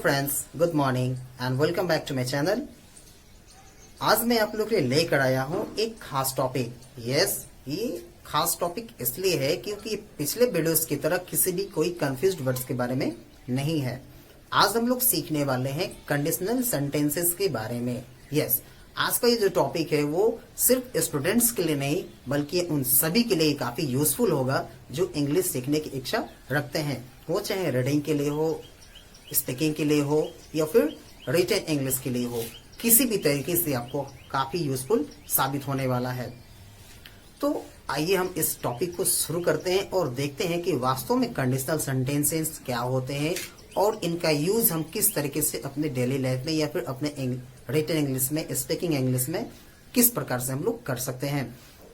Friends, good morning and welcome back to my channel. आज मैं आप लोग के लिए लेकर आया हूँ एक खास टॉपिक। ये खास टॉपिक इसलिए है क्योंकि पिछले वीडियोस की तरह किसी भी कोई कंफ्यूज्ड वर्ड्स के बारे में नहीं है। आज हम लोग सीखने वाले हैं कंडीशनल सेंटेंसेस के बारे में। आज का ये जो टॉपिक है वो सिर्फ स्टूडेंट्स के लिए नहीं बल्कि उन सभी के लिए काफी यूजफुल होगा जो इंग्लिश सीखने की इच्छा रखते हैं, वो चाहे रीडिंग के लिए हो, स्पीकिंग के लिए हो या फिर रिटन इंग्लिश के लिए हो। किसी भी तरीके से आपको काफी यूजफुल साबित होने वाला है। तो आइए हम इस टॉपिक को शुरू करते हैं और देखते हैं कि वास्तव में कंडीशनल सेंटेंसेस क्या होते हैं और इनका यूज हम किस तरीके से अपने डेली लाइफ में या फिर अपने रिटन इंग्लिश में, स्पीकिंग इंग्लिश में किस प्रकार से हम लोग कर सकते हैं।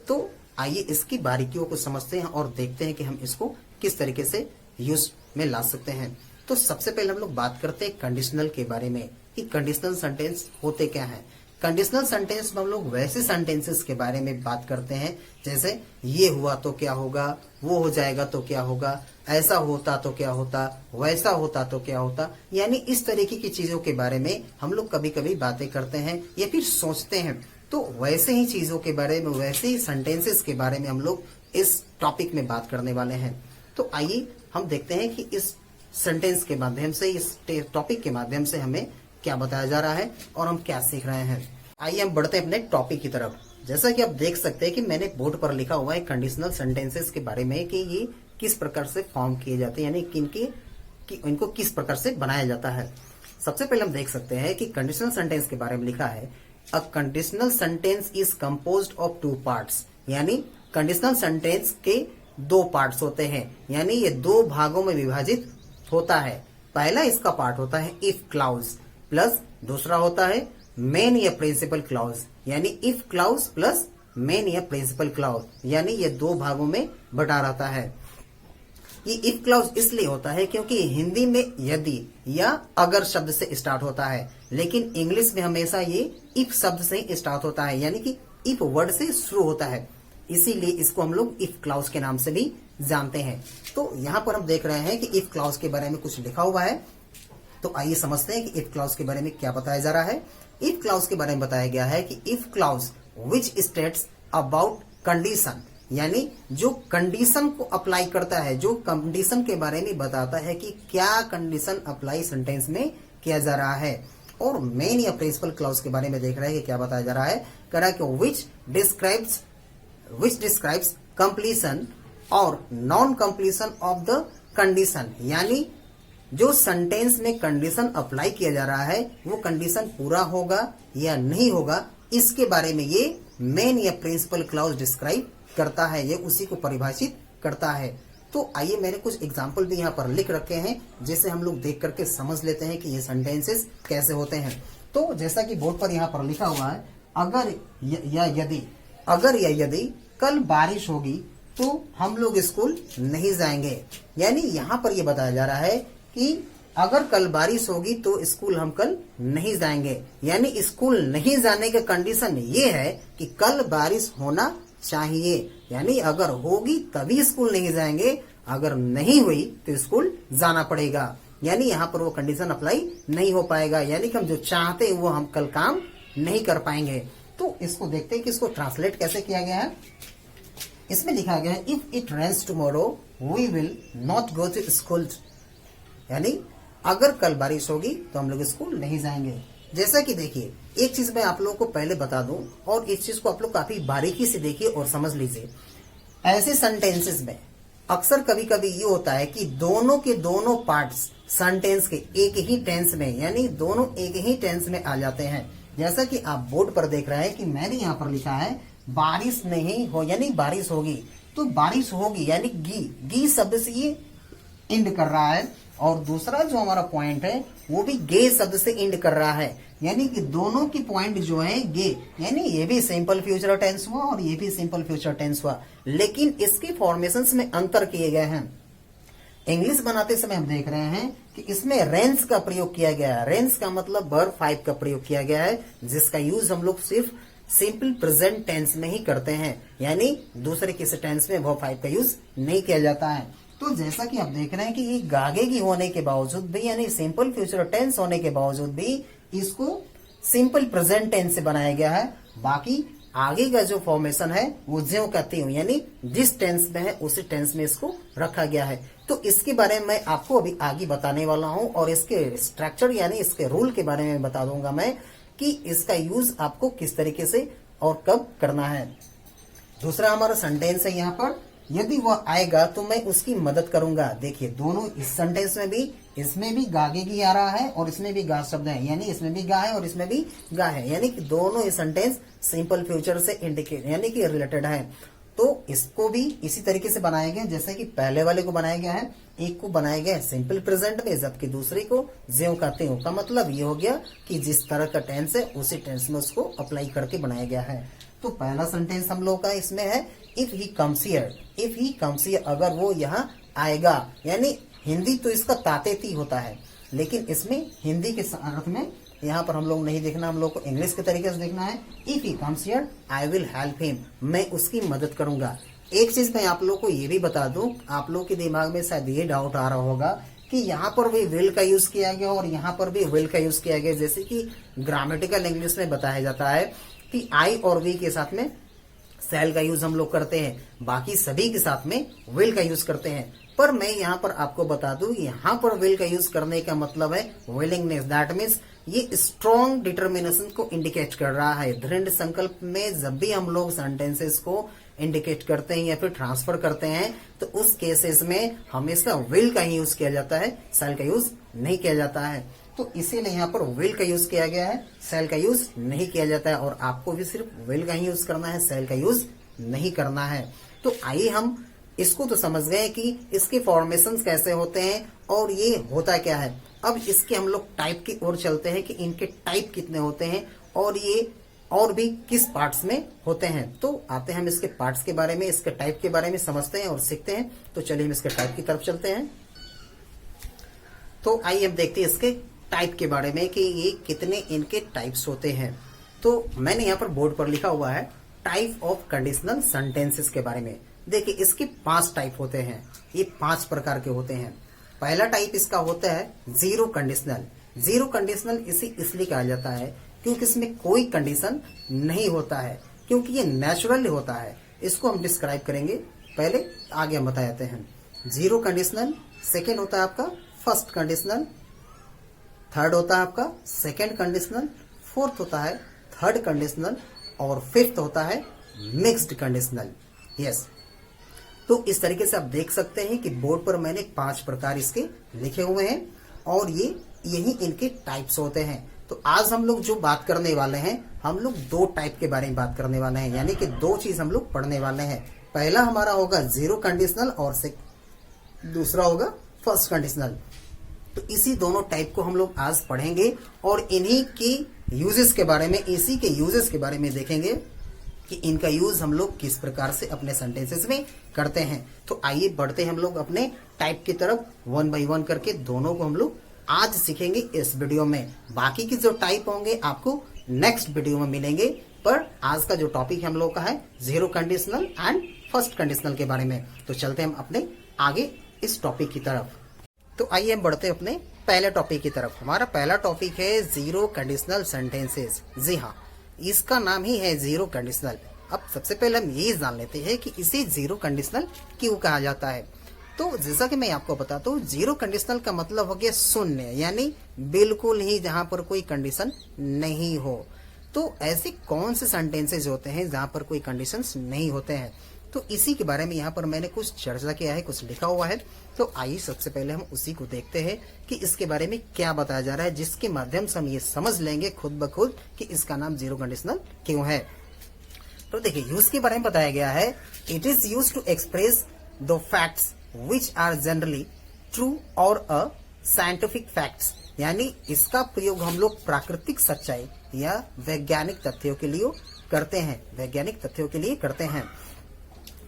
तो आइए इसकी बारीकियों को समझते हैं और देखते हैं कि हम इसको किस तरीके से यूज में ला सकते हैं। तो सबसे पहले हम लोग बात करते हैं कंडीशनल के बारे में कि कंडीशनल सेंटेंस होते क्या हैं। कंडीशनल सेंटेंस में हम लोग वैसे सेंटेंसेस के बारे में बात करते हैं जैसे ये हुआ तो क्या होगा, वो हो जाएगा तो क्या होगा, ऐसा होता तो क्या होता, वैसा होता तो क्या होता। यानी इस तरीके की चीजों के बारे में हम लोग कभी कभी बातें करते हैं या फिर सोचते हैं। तो वैसे ही चीजों के बारे में, वैसे ही सेंटेंसेस के बारे में हम लोग इस टॉपिक में बात करने वाले हैं। तो आइए हम देखते हैं कि इस सेंटेंस के माध्यम से, इस टॉपिक के माध्यम से हमें क्या बताया जा रहा है और हम क्या सीख रहे हैं। आइए हम बढ़ते हैं अपने टॉपिक की तरफ। जैसा कि आप देख सकते हैं कि मैंने बोर्ड पर लिखा हुआ है कंडीशनल सेंटेंसेस के बारे में कि ये किस प्रकार से फॉर्म किए जाते हैं, यानी कि इनको किस प्रकार से बनाया जाता है। सबसे पहले हम देख सकते हैं कि कंडीशनल सेंटेंस के बारे में लिखा है a conditional sentence is composed of two parts. यानी कंडीशनल सेंटेंस के दो पार्ट्स होते हैं, यानी ये दो भागों में विभाजित होता है। पहला इसका पार्ट होता है इफ क्लाउज प्लस दूसरा होता है मेन या प्रिंसिपल क्लाउज, यानी इफ क्लाउज प्लस मेन या प्रिंसिपल क्लाउज, यानी ये दो भागों में बटा रहता है। ये इफ क्लाउज इसलिए होता है क्योंकि हिंदी में यदि या अगर शब्द से स्टार्ट होता है, लेकिन इंग्लिश में हमेशा ये इफ शब्द से ही स्टार्ट होता है, यानी कि इफ वर्ड से शुरू होता है। इसीलिए इसको हम लोग इफ क्लाउज के नाम से भी जानते हैं। तो यहाँ पर हम देख रहे हैं कि इफ क्लाउज के बारे में कुछ लिखा हुआ है। तो आइए समझते हैं कि इफ क्लाउज के बारे में क्या बताया जा रहा है। इफ क्लाउज के बारे में बताया गया है कि if clause which states about condition, यानी जो कंडीशन को अप्लाई करता है, जो कंडीशन के बारे में बताता है कि क्या कंडीशन अप्लाई सेंटेंस में किया जा रहा है। और मेन या प्रिंसिपल क्लाउज के बारे में देख रहे हैं कि क्या बताया जा रहा है। कह रहा है कि विच डिस्क्राइब्स कंप्लीशन और non completion of the condition, यानी जो सेंटेंस में कंडीशन अप्लाई किया जा रहा है वो कंडीशन पूरा होगा या नहीं होगा, इसके बारे में ये मेन या प्रिंसिपल क्लाउज डिस्क्राइब करता है, ये उसी को परिभाषित करता है। तो आइए मैंने कुछ एग्जाम्पल भी यहाँ पर लिख रखे हैं जिसे हम लोग देख करके समझ लेते हैं कि ये सेंटेंसेस कैसे होते हैं। तो जैसा कि बोर्ड पर यहाँ पर लिखा हुआ है अगर या यदि कल बारिश होगी तो हम लोग स्कूल नहीं जाएंगे। यानी यहाँ पर ये बताया जा रहा है कि अगर कल बारिश होगी तो स्कूल हम कल नहीं जाएंगे। यानी स्कूल नहीं जाने का कंडीशन ये है कि कल बारिश होना चाहिए, यानी अगर होगी तभी स्कूल नहीं जाएंगे, अगर नहीं हुई तो स्कूल जाना पड़ेगा। यानी यहाँ पर वो कंडीशन अप्लाई नहीं हो पाएगा, यानी कि हम जो चाहते हैं वो हम कल काम नहीं कर पाएंगे। तो इसको देखते हैं कि इसको ट्रांसलेट कैसे किया गया है। इसमें लिखा गया है if it rains tomorrow we will not go to school, यानी अगर कल बारिश होगी तो हम लोग स्कूल नहीं जाएंगे। जैसा कि देखिए, एक चीज मैं आप लोगों को पहले बता दूं और इस चीज को आप लोग काफी बारीकी से देखिए और समझ लीजिए। ऐसे सेंटेंसेस में अक्सर कभी कभी ये होता है कि दोनों के दोनों पार्ट्स सेंटेंस के एक ही टेंस में, यानी दोनों एक ही टेंस में आ जाते हैं। जैसा कि आप बोर्ड पर देख रहे हैं कि मैंने यहाँ पर लिखा है बारिश नहीं हो, यानी बारिश होगी, तो बारिश होगी यानी गी शब्द से ये इंड कर रहा है। और दूसरा जो हमारा पॉइंट है वो भी गे शब्द से इंड कर रहा है, यानी कि दोनों की पॉइंट जो है गे, यानी ये भी सिंपल फ्यूचर टेंस हुआ और ये भी सिंपल फ्यूचर टेंस हुआ, लेकिन इसके फॉर्मेशंस में अंतर किए गए हैं। इंग्लिश बनाते समय हम देख रहे हैं कि इसमें रेंस का प्रयोग किया गया है। रेंस का मतलब वर्ब 5 का प्रयोग किया गया है, जिसका यूज हम लोग सिर्फ सिंपल प्रेजेंट टेंस में ही करते हैं, यानी दूसरे किसी टेंस में वर्ब 5 का यूज नहीं किया जाता है। तो जैसा कि आप देख रहे हैं कि ये गागेगी होने के बावजूद भी, यानी सिंपल फ्यूचर टेंस होने के बावजूद भी इसको सिंपल प्रेजेंट टेंस से बनाया गया है। बाकी आगे का जो फॉर्मेशन है वो ज्यों का त्यों, यानी जिस टेंस में है उसी टेंस में इसको रखा गया है। तो इसके बारे में मैं आपको अभी आगे बताने वाला हूं और इसके स्ट्रक्चर यानी इसके रूल के बारे में बता दूंगा मैं कि इसका यूज आपको किस तरीके से और कब करना है। दूसरा हमारा सेंटेंस है यहाँ पर, यदि वह आएगा तो मैं उसकी मदद करूंगा। देखिए दोनों इस सेंटेंस में भी, इसमें भी गागेगी आ रहा है और इसमें भी गा शब्द है, यानी इसमें भी गा है और इसमें भी गा है, यानी कि दोनों ये सेंटेंस सिंपल फ्यूचर से इंडिकेट यानी कि रिलेटेड है। तो इसको भी इसी तरीके से बनाया गया जैसे कि पहले वाले को बनाया गया है। एक को बनाया गया है सिंपल प्रेजेंट में, जबकि दूसरे को ज्यों का त्यों। का मतलब ये हो गया कि जिस तरह का टेंस है उसी टेंस में उसको अप्लाई करके बनाया गया है। तो पहला सेंटेंस हम लोग का इसमें है if he comes here. If he comes here, अगर वो यहाँ आएगा, यानी हिंदी तो इसका तातेती होता है, लेकिन इसमें हिंदी के अर्थ में यहाँ पर हम लोग नहीं देखना, हम लोग को इंग्लिश के तरीके से देखना है। If he comes here I will help him, मैं उसकी मदद करूंगा। एक चीज मैं आप लोग को ये भी बता दूं, आप लोग के दिमाग में शायद ये डाउट आ रहा होगा कि यहाँ पर भी विल का यूज किया गया और यहाँ पर भी विल का यूज किया गया, जैसे कि ग्रामेटिकल इंग्लिश में बताया जाता है कि आई और वी के साथ में सेल का यूज हम लोग करते हैं, बाकी सभी के साथ में विल का यूज करते हैं। पर मैं यहाँ पर आपको बता दूं, यहाँ पर विल का यूज करने का मतलब है विलिंगनेस। दैट मीन्स ये स्ट्रॉन्ग डिटर्मिनेशन को इंडिकेट कर रहा है। दृढ़ संकल्प में जब भी हम लोग सेंटेंसेस को इंडिकेट करते हैं या फिर ट्रांसफर करते हैं तो उस केसेस में हमेशा विल का ही यूज किया जाता है, सेल का यूज नहीं किया जाता है। तो इसीलिए यहाँ पर विल का यूज किया गया है, सेल का यूज नहीं किया जाता है। और आपको भी सिर्फ विल का ही यूज करना है, सेल का यूज नहीं करना है। तो आइए हम इसको तो समझ गए कि इसके फॉर्मेशंस कैसे होते हैं और ये होता क्या है। अब इसके हम लोग टाइप की ओर चलते हैं कि इनके टाइप कितने होते हैं और ये और भी किस पार्ट्स में होते हैं। तो आते हैं हम इसके पार्ट्स के बारे में, इसके टाइप के बारे में समझते हैं और सीखते हैं। तो चलिए हम इसके टाइप की तरफ चलते हैं। तो आइए अब देखते हैं इसके टाइप के बारे में कि ये कितने इनके टाइप्स होते हैं। तो मैंने यहाँ पर बोर्ड पर लिखा हुआ है टाइप ऑफ कंडीशनल सेंटेंसेस के बारे में। देखिए इसके 5 टाइप होते हैं, ये 5 प्रकार के होते हैं। पहला टाइप इसका होता है जीरो कंडीशनल। जीरो कंडीशनल इसे इसलिए कहा जाता है क्योंकि इसमें कोई कंडीशन नहीं होता है, क्योंकि ये नेचुरल होता है। इसको हम डिस्क्राइब करेंगे, पहले आगे हम बता जाते हैं। जीरो कंडीशनल, सेकेंड होता है आपका फर्स्ट कंडीशनल, थर्ड होता है आपका सेकेंड कंडीशनल, फोर्थ होता है थर्ड कंडीशनल और फिफ्थ होता है मिक्स्ड कंडीशनल। यस, तो इस तरीके से आप देख सकते हैं कि बोर्ड पर मैंने 5 प्रकार इसके लिखे हुए हैं और ये यही इनके टाइप्स होते हैं। तो आज हम लोग जो बात करने वाले हैं, हम लोग 2 टाइप के बारे में बात करने वाले हैं, यानी कि 2 चीज हम लोग पढ़ने वाले हैं। पहला हमारा होगा जीरो कंडीशनल और दूसरा होगा फर्स्ट कंडीशनल। तो इसी दोनों टाइप को हम लोग आज पढ़ेंगे और इन्हीं की यूजेस के बारे में, इसी के यूजेस के बारे में देखेंगे कि इनका यूज हम लोग किस प्रकार से अपने सेंटेंसेस में करते हैं। तो आइए बढ़ते हैं हम लोग अपने टाइप की तरफ, 1 बाय 1 करके दोनों को हम लोग आज सीखेंगे इस वीडियो में। बाकी के जो टाइप होंगे आपको नेक्स्ट वीडियो में मिलेंगे, पर आज का जो टॉपिक हम लोग का है zero conditional and first conditional के बारे में। तो चलते हम अपने आगे इस टॉपिक की तरफ। तो आइए हम बढ़ते हैं अपने पहले टॉपिक की तरफ। हमारा पहला टॉपिक है जीरो कंडीशनल सेंटेंसेस। जी हाँ, इसका नाम ही है जीरो कंडीशनल। अब सबसे पहले हम ये जान लेते हैं कि इसे जीरो कंडीशनल क्यों कहा जाता है। तो जैसा कि मैं आपको बताता हूँ, जीरो कंडीशनल का मतलब हो गया शून्य, यानी बिल्कुल ही जहां पर कोई कंडीशन नहीं हो। तो ऐसे कौन से सेंटेंसेस होते हैं जहां पर कोई कंडीशंस नहीं होते हैं, तो इसी के बारे में यहाँ पर मैंने कुछ चर्चा किया है, कुछ लिखा हुआ है। तो आइए सबसे पहले हम उसी को देखते हैं कि इसके बारे में क्या बताया जा रहा है, जिसके माध्यम से हम ये समझ लेंगे खुद ब खुद कि इसका नाम जीरो कंडीशनल क्यों है। तो देखिए यूज के बारे में बताया गया है, it is use to express the facts which are generally true और अ साइंटिफिक फैक्ट्स, यानी इसका प्रयोग हम लोग प्राकृतिक सच्चाई या वैज्ञानिक तथ्यों के लिए करते हैं, वैज्ञानिक तथ्यों के लिए करते हैं।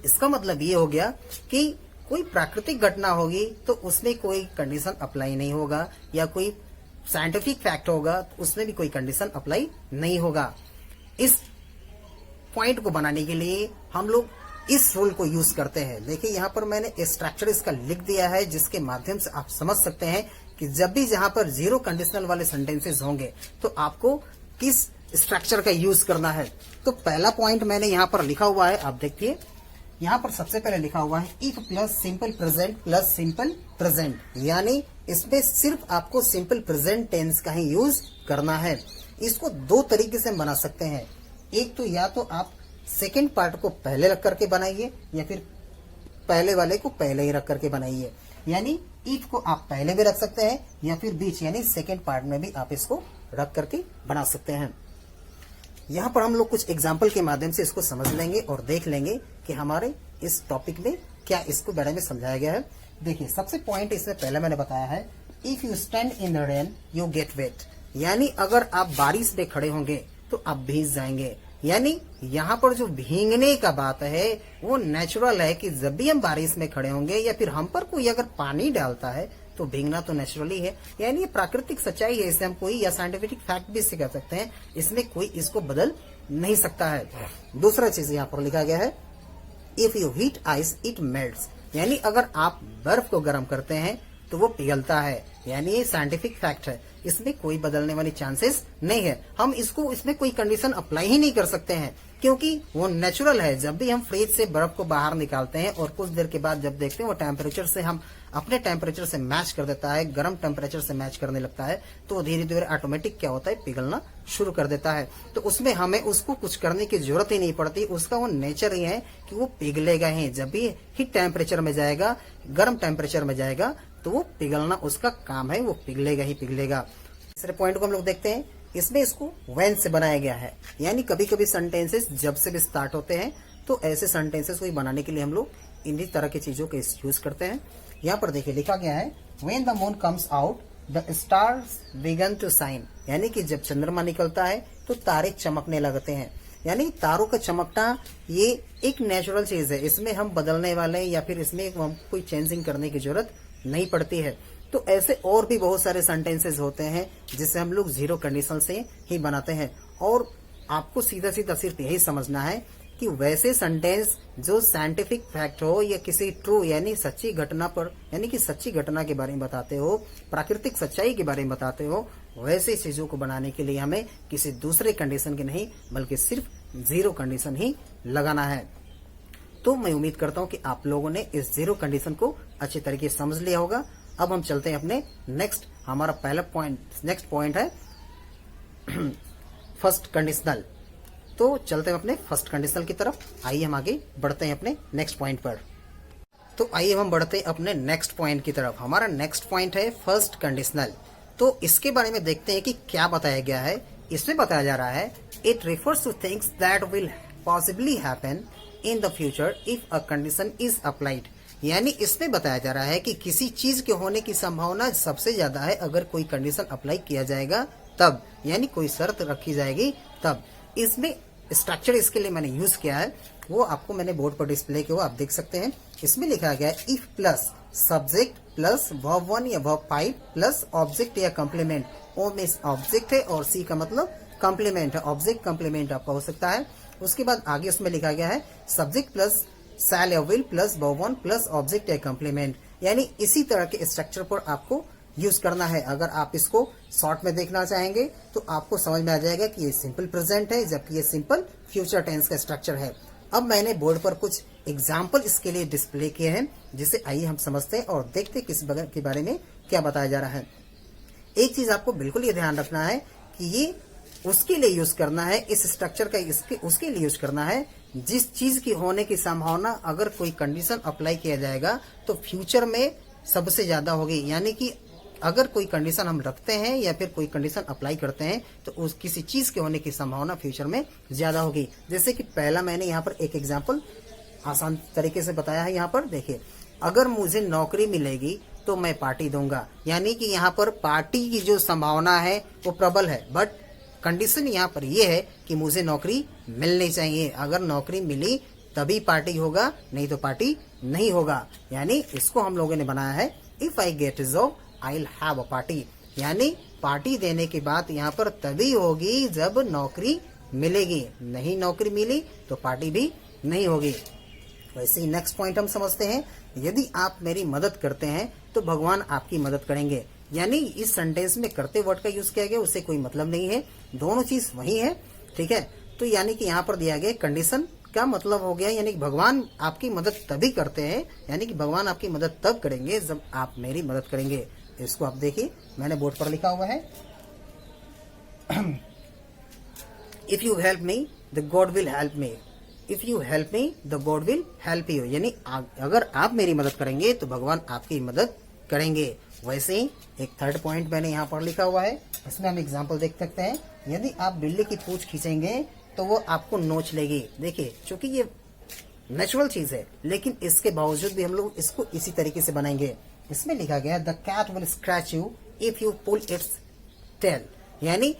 इसका मतलब ये हो गया कि कोई प्राकृतिक घटना होगी तो उसमें कोई कंडीशन अप्लाई नहीं होगा, या कोई साइंटिफिक फैक्ट होगा तो उसमें भी कोई कंडीशन अप्लाई नहीं होगा। इस पॉइंट को बनाने के लिए हम लोग इस रूल को यूज करते हैं। देखिए यहाँ पर मैंने स्ट्रक्चर इसका लिख दिया है, जिसके माध्यम से आप समझ सकते हैं कि जब भी जहां पर जीरो कंडीशनल वाले सेंटेंसेस होंगे तो आपको किस स्ट्रक्चर का यूज करना है। तो पहला पॉइंट मैंने यहाँ पर लिखा हुआ है, आप देखिए यहाँ पर सबसे पहले लिखा हुआ है if plus simple present plus simple present, यानी इसमें सिर्फ आपको सिंपल प्रेजेंट टेंस का ही यूज करना है। इसको दो तरीके से बना सकते हैं, एक तो या तो आप सेकेंड पार्ट को पहले रख करके बनाइए या फिर पहले वाले को पहले ही रख करके बनाइए। यानी इफ को आप पहले भी रख सकते हैं या फिर बीच यानी सेकेंड पार्ट में भी आप इसको रख करके बना सकते हैं। यहाँ पर हम लोग कुछ एग्जाम्पल के माध्यम से इसको समझ लेंगे और देख लेंगे कि हमारे इस टॉपिक में क्या इसको बारे में समझाया गया है। देखिए सबसे पॉइंट इसमें पहले मैंने बताया है if you stand in the rain you get wet, यानी अगर आप बारिश में खड़े होंगे तो आप भीग जाएंगे। यानी यहाँ पर जो भीगने का बात है वो नेचुरल है कि जब भी हम बारिश में खड़े होंगे या फिर हम पर कोई अगर पानी डालता है तो भीगना तो नेचुरली है। यानी ये प्राकृतिक सच्चाई है, इसे हम कोई या साइंटिफिक फैक्ट भी इसे कह सकते हैं, इसमें कोई इसको बदल नहीं सकता है। दूसरा चीज यहाँ पर लिखा गया है if you heat ice it melts, यानी अगर आप बर्फ को गर्म करते हैं तो वो पिघलता है। यानी ये साइंटिफिक फैक्ट है, इसमें कोई बदलने वाली चांसेस नहीं है। हम इसको इसमें कोई कंडीशन अप्लाई ही नहीं कर सकते हैं क्योंकि वो नेचुरल है। जब भी हम फ्रिज से बर्फ को बाहर निकालते हैं और कुछ देर के बाद जब देखते हैं वो टेम्परेचर से हम अपने टेम्परेचर से मैच कर देता है, गर्म टेम्परेचर से मैच करने लगता है, तो धीरे धीरे ऑटोमेटिक क्या होता है पिघलना शुरू कर देता है। तो उसमें हमें उसको कुछ करने की जरूरत ही नहीं पड़ती, उसका वो नेचर ही है कि वो पिघलेगा ही। जब भी हीट टेम्परेचर में जाएगा, गर्म टेम्परेचर में जाएगा तो वो पिघलना उसका काम है, वो पिघलेगा ही पिघलेगा। तीसरे पॉइंट को हम लोग देखते हैं, इसमें इसको व्हेन से बनाया गया है। यानी कभी कभी सेंटेंसेस जब से भी स्टार्ट होते हैं तो ऐसे सेंटेंसेस को बनाने के लिए हम लोग इन्हीं तरह की चीजों का यूज करते हैं। यहाँ पर देखिए लिखा गया है when the moon comes out the stars begin to shine, यानी कि जब चंद्रमा निकलता है तो तारे चमकने लगते हैं। यानी तारों का चमकना ये एक नेचुरल चीज है, इसमें हम बदलने वाले या फिर इसमें हम कोई चेंजिंग करने की जरूरत नहीं पड़ती है। तो ऐसे और भी बहुत सारे सेंटेंसेस होते हैं जिसे हम लोग जीरो कंडीशन से ही बनाते हैं। और आपको सीधा सीधा सिर्फ यही समझना है कि वैसे सेंटेंस जो साइंटिफिक फैक्ट हो या किसी ट्रू यानी सच्ची घटना पर यानी कि सच्ची घटना के बारे में बताते हो, प्राकृतिक सच्चाई के बारे में बताते हो, वैसे चीजों को बनाने के लिए हमें किसी दूसरे कंडीशन की नहीं बल्कि सिर्फ जीरो कंडीशन ही लगाना है। तो मैं उम्मीद करता हूं कि आप लोगों ने इस जीरो कंडीशन को अच्छे तरीके से समझ लिया होगा। अब हम चलते हैं अपने नेक्स्ट, हमारा पहला पॉइंट नेक्स्ट पॉइंट है फर्स्ट कंडीशनल। तो चलते हैं अपने फर्स्ट कंडीशनल की तरफ। आइए हम आगे बढ़ते हैं अपने नेक्स्ट पॉइंट पर। तो आइए हम बढ़ते हैं अपने नेक्स्ट पॉइंट की तरफ। हमारा नेक्स्ट पॉइंट है फर्स्ट कंडीशनल। तो इसके बारे में देखते हैं कि क्या बताया गया है। इसमें बताया जा रहा है it refers two things that will possibly happen in the future if a condition is applied. यानी इसमें बताया जा रहा है कि किसी चीज के होने की संभावना सबसे ज्यादा है अगर कोई कंडीशन अप्लाई किया जाएगा तब, यानी कोई शर्त रखी जाएगी तब। इसमें स्ट्रक्चर इसके लिए मैंने यूज किया है, वो आपको मैंने बोर्ड पर डिस्प्ले किया, वो आप देख सकते हैं। इसमें लिखा गया है if plus subject plus verb 1 या वर्ब 5 प्लस ऑब्जेक्ट या कम्प्लीमेंट। ओ में ऑब्जेक्ट है और सी का मतलब कम्प्लीमेंट है, ऑब्जेक्ट कम्प्लीमेंट आपका हो सकता है। उसके बाद आगे उसमें लिखा गया है सब्जेक्ट प्लस शैल या will plus verb 1 plus object या कम्प्लीमेंट। यानी इसी तरह के स्ट्रक्चर पर आपको यूज करना है। अगर आप इसको शॉर्ट में देखना चाहेंगे तो आपको समझ में आ जाएगा कि ये सिंपल प्रेजेंट है जबकि ये सिंपल फ्यूचर टेंस का स्ट्रक्चर है। अब मैंने बोर्ड पर कुछ एग्जाम्पल इसके लिए डिस्प्ले किए हैं, जिसे आइए हम समझते हैं और देखते हैं किस के बारे में क्या बताया जा रहा है। एक चीज आपको बिल्कुल ये ध्यान रखना है कि ये उसके लिए यूज करना है, इस स्ट्रक्चर का उसके लिए यूज करना है जिस चीज की होने की संभावना अगर कोई कंडीशन अप्लाई किया जाएगा तो फ्यूचर में सबसे ज्यादा होगी। यानी कि अगर कोई कंडीशन हम रखते हैं या फिर कोई कंडीशन अप्लाई करते हैं तो उस किसी चीज के होने की संभावना फ्यूचर में ज्यादा होगी। जैसे कि पहला मैंने यहाँ पर एक एग्जांपल आसान तरीके से बताया है। यहाँ पर देखिए, अगर मुझे नौकरी मिलेगी तो मैं पार्टी दूंगा। यानी कि यहाँ पर पार्टी की जो संभावना है वो प्रबल है, बट कंडीशन यहाँ पर यह है कि मुझे नौकरी मिलनी चाहिए। अगर नौकरी मिली तभी पार्टी होगा, नहीं तो पार्टी नहीं होगा। यानी इसको हम लोगों ने बनाया है if I get a job I will have a party. यानी पार्टी देने की बात यहाँ पर तभी होगी जब नौकरी मिलेगी, नहीं नौकरी मिली तो पार्टी भी नहीं होगी। वैसे ही नेक्स्ट पॉइंट हम समझते हैं, यदि आप मेरी मदद करते हैं तो भगवान आपकी मदद करेंगे। यानी इस सेंटेंस में करते वर्ड का यूज किया गया, उससे कोई मतलब नहीं है, दोनों चीज वही है, ठीक है। तो यानी कि यहाँ पर दिया गया कंडीशन का मतलब हो गया, यानी कि भगवान आपकी मदद तभी करते हैं, यानी कि भगवान आपकी मदद तब करेंगे जब आप मेरी मदद करेंगे। इसको आप देखिए, मैंने बोर्ड पर लिखा हुआ है, if you help me the God will help me, if you help me the God will help you, यानी अगर आप मेरी मदद करेंगे तो भगवान आपकी मदद करेंगे। वैसे ही एक थर्ड पॉइंट मैंने यहाँ पर लिखा हुआ है, इसमें हम एग्जांपल देख सकते हैं, यदि आप बिल्ली की पूंछ खींचेंगे तो वो आपको नोच लेगी। देखिए, चूंकि ये नेचुरल चीज है, लेकिन इसके बावजूद भी हम लोग इसको इसी तरीके से बनाएंगे। इसमें लिखा गया the cat will scratch you if you pull its tail, यानी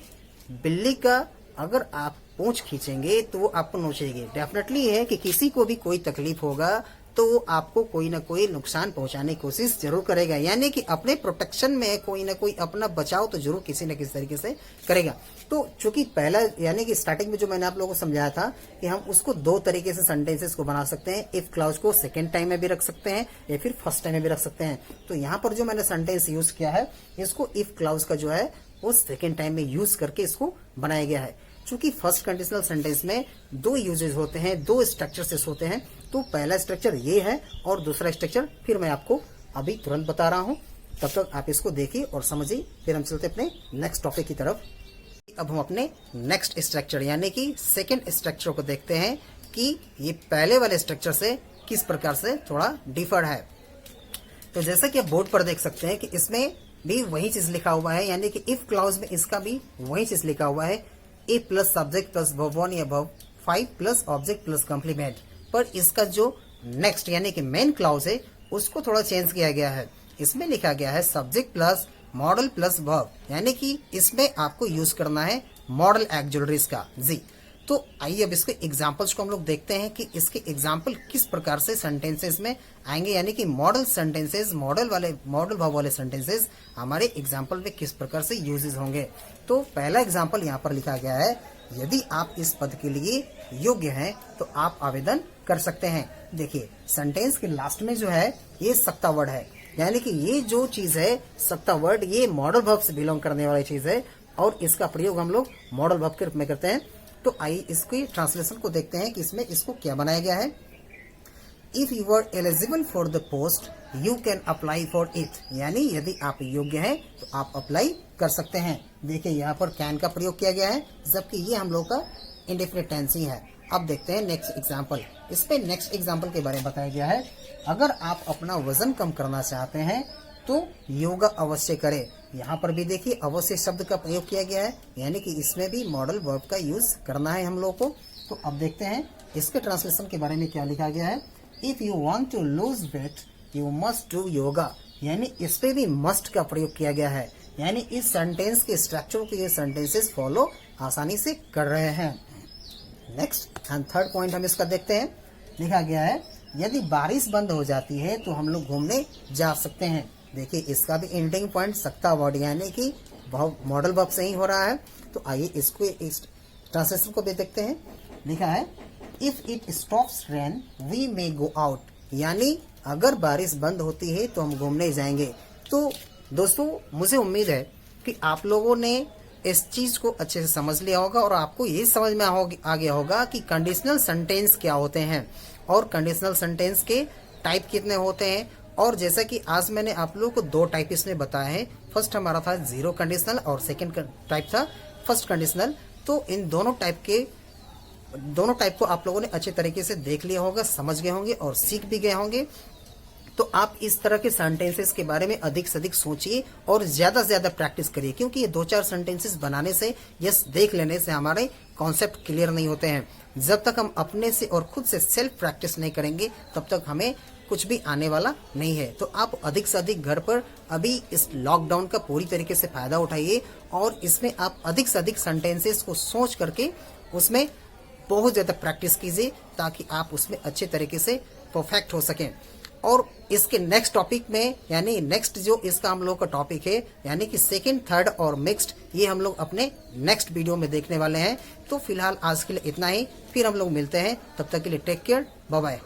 बिल्ली का अगर आप पूंछ खींचेंगे तो वो आपको नोचेगी। डेफिनेटली है कि किसी को भी कोई तकलीफ होगा तो वो आपको कोई ना कोई नुकसान पहुंचाने की कोशिश जरूर करेगा, यानी कि अपने प्रोटेक्शन में कोई ना कोई अपना बचाव तो जरूर किसी न किसी तरीके से करेगा। तो चूंकि पहला यानी कि स्टार्टिंग में जो मैंने आप लोगों को समझाया था कि हम उसको दो तरीके से सेंटेंसेस को बना सकते हैं, इफ क्लाउज को सेकेंड टाइम में भी रख सकते हैं या फिर फर्स्ट टाइम में भी रख सकते हैं। तो यहाँ पर जो मैंने सेंटेंस यूज किया है, इसको इफ क्लाउज का जो है वो सेकेंड टाइम में यूज करके इसको बनाया गया है। चूंकि फर्स्ट कंडीशनल सेंटेंस में दो यूजेज होते हैं, दो स्ट्रक्चर्स होते हैं, तो पहला स्ट्रक्चर ये है और दूसरा स्ट्रक्चर फिर मैं आपको अभी तुरंत बता रहा हूं, तब तक आप इसको देखिए और समझिए, फिर हम चलते अपने नेक्स्ट टॉपिक की तरफ। अब हम अपने नेक्स्ट स्ट्रक्चर यानी कि सेकेंड स्ट्रक्चर को देखते हैं कि ये पहले वाले स्ट्रक्चर से किस प्रकार से थोड़ा डिफर है। तो जैसा कि आप बोर्ड पर देख सकते हैं कि इसमें भी वही चीज लिखा हुआ है, यानी कि इफ क्लाउज में इसका भी वही चीज लिखा हुआ है, A plus subject plus verb one या verb 5 plus object plus complement. पर इसका जो नेक्स्ट यानी कि मेन क्लाउज है उसको थोड़ा चेंज किया गया है। इसमें लिखा गया है subject plus model plus verb, यानी कि इसमें आपको यूज करना है मॉडल एक्जुलरीज का जी। तो आइए अब इसके एग्जांपल्स को हम लोग देखते हैं कि इसके एग्जांपल किस प्रकार से सेंटेंसेस में आएंगे, यानी कि मॉडल सेंटेंसेस, मॉडल वर्ब वाले सेंटेंसेस हमारे एग्जांपल में किस प्रकार से यूजेस होंगे। तो पहला एग्जांपल यहाँ पर लिखा गया है, यदि आप इस पद के लिए योग्य हैं तो आप आवेदन कर सकते हैं। देखिए, सेंटेंस के लास्ट में जो है ये सत्ता वर्ड है, यानी कि ये जो चीज है सत्ता वर्ड, ये मॉडल वर्ब से बिलोंग करने वाली चीज है और इसका प्रयोग हम लोग मॉडल वर्ब के रूप में करते हैं। तो आइए इसकी ट्रांसलेशन को देखते हैं कि इसमें इसको क्या बनाया गया है। If you are eligible for the post you can apply for it, यानी यदि आप योग्य हैं तो आप अप्लाई कर सकते हैं। देखिए, यहाँ पर कैन का प्रयोग किया गया है, जबकि ये हम लोग का इंडेफिनिट टेंस ही है। अब देखते हैं नेक्स्ट एग्जाम्पल। इस पे नेक्स्ट एग्जाम्पल के बारे में बताया गया है, अगर आप अपना वजन कम करना चाहते हैं तो योगा अवश्य करें। यहाँ पर भी देखिए अवश्य शब्द का प्रयोग किया गया है, यानी कि इसमें भी मॉडल वर्ब का यूज करना है हम लोग को। तो अब देखते हैं इसके ट्रांसलेशन के बारे में क्या लिखा गया है। If you want to lose weight you must do yoga, यानी इस पे भी मस्ट का प्रयोग किया गया है, यानी इस सेंटेंस के स्ट्रक्चर को ये सेंटेंसेस फॉलो आसानी से कर रहे हैं। नेक्स्ट एंड थर्ड पॉइंट हम इसका देखते हैं। लिखा गया है यदि बारिश बंद हो जाती है तो हम लोग घूमने जा सकते हैं। देखिए, इसका भी एंडिंग पॉइंट सकता वर्ड यानी कि मॉडल वर्ब से ही हो रहा है। तो आइए इसको इस ट्रांसलेशन को भी देखते हैं। लिखा है if it stops rain we may go out, यानी अगर बारिश बंद होती है तो हम घूमने जाएंगे। तो दोस्तों, मुझे उम्मीद है कि आप लोगों ने इस चीज को अच्छे से समझ लिया होगा और आपको ये समझ में आ गया होगा कि कंडीशनल सेंटेंस क्या होते हैं और कंडीशनल सेंटेंस के टाइप कितने होते हैं। और जैसा कि आज मैंने आप लोगों को दो टाइप इसमें बताया है, फर्स्ट हमारा था जीरो कंडीशनल और सेकंड टाइप था फर्स्ट कंडीशनल। तो इन दोनों टाइप को आप लोगों ने अच्छे तरीके से देख लिया होगा, समझ गए होंगे और सीख भी गए होंगे। तो आप इस तरह के सेंटेंसेस के बारे में अधिक से अधिक सोचिए और ज्यादा से ज्यादा प्रैक्टिस करिए, क्योंकि ये 2-4 सेंटेंसेस बनाने से या देख लेने से हमारे कॉन्सेप्ट क्लियर नहीं होते हैं। जब तक हम अपने से और खुद से सेल्फ प्रैक्टिस नहीं करेंगे तब तक हमें कुछ भी आने वाला नहीं है। तो आप अधिक से अधिक घर पर अभी इस लॉकडाउन का पूरी तरीके से फायदा उठाइए और इसमें आप अधिक से अधिक सेंटेंसेस को सोच करके उसमें बहुत ज्यादा प्रैक्टिस कीजिए ताकि आप उसमें अच्छे तरीके से परफेक्ट हो सकें। और इसके नेक्स्ट टॉपिक में यानी नेक्स्ट जो इसका हम लोग का टॉपिक है यानी कि सेकंड, थर्ड और मिक्स्ड, ये हम लोग अपने नेक्स्ट वीडियो में देखने वाले हैं। तो फिलहाल आज के लिए इतना ही, फिर हम लोग मिलते हैं, तब तक के लिए टेक केयर, बाय बाय।